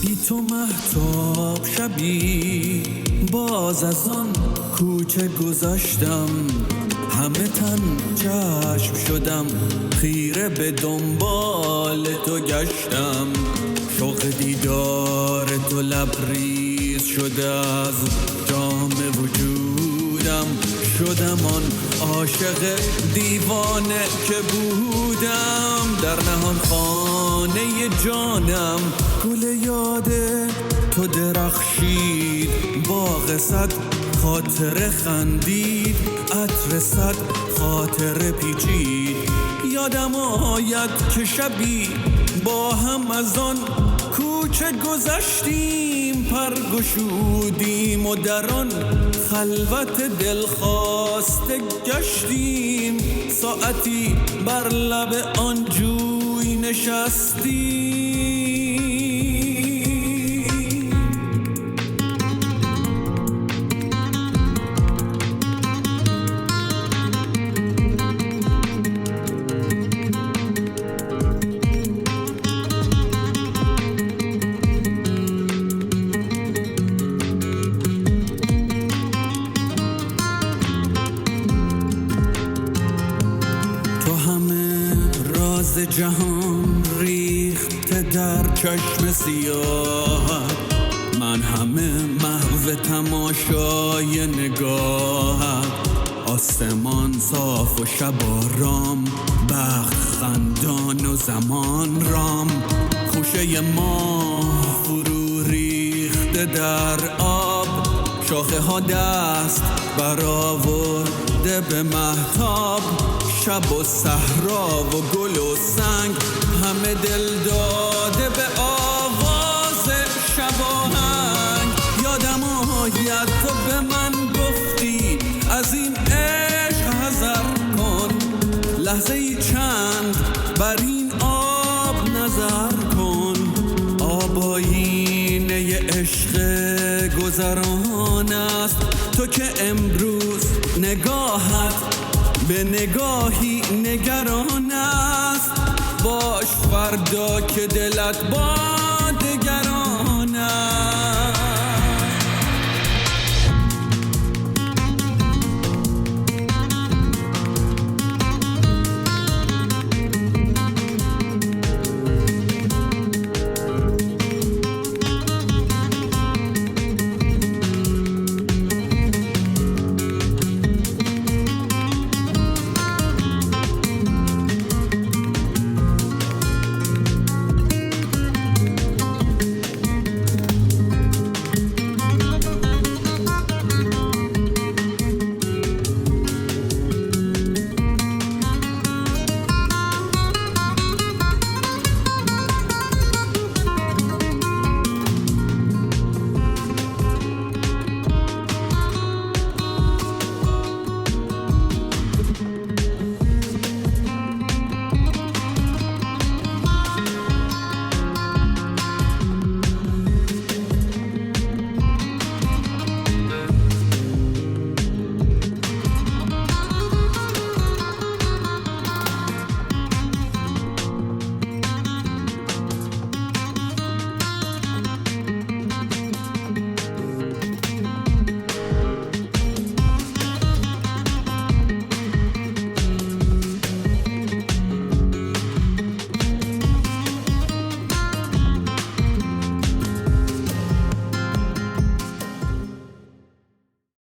بی تو مهتاب شبی باز از آن کوچه گذاشتم، همه تن چشم شدم، خیره به دنبال تو گشتم. شوق دیدار تو لبریز شده از جام وجودم، شدم آن عاشق دیوانه که بودم. در نهان خانه جانم گل یاد تو درخشید، باغ صد خاطر خندید، عطر صد خاطر پیچید. یادم آید که شبی با هم از آن کوچه گذشتیم، پر گشودیم و در آن خلوت دلخواسته گشتیم. ساعتی بر لب آن جوی نشستیم. جهان ریخته در چشم سیاهت، من همه محو تماشای نگاهت. آسمان صاف و شب آرام، بخت خندان و زمان رام. خوشه ماه فرو ریخته در آب، شاخه ها دست برآورده به مهتاب. شب و صحرا و گل و سنگ همه دل داده به آواز شباهنگ. یادم آید تو به من گفتی از این عشق حذر کن، لحظه ای چند بر این آب نظر کن. آب آیینه عشق گذران است، تو که امروز نگاهت به نگاهی نگران است. باش فردا که دلت باز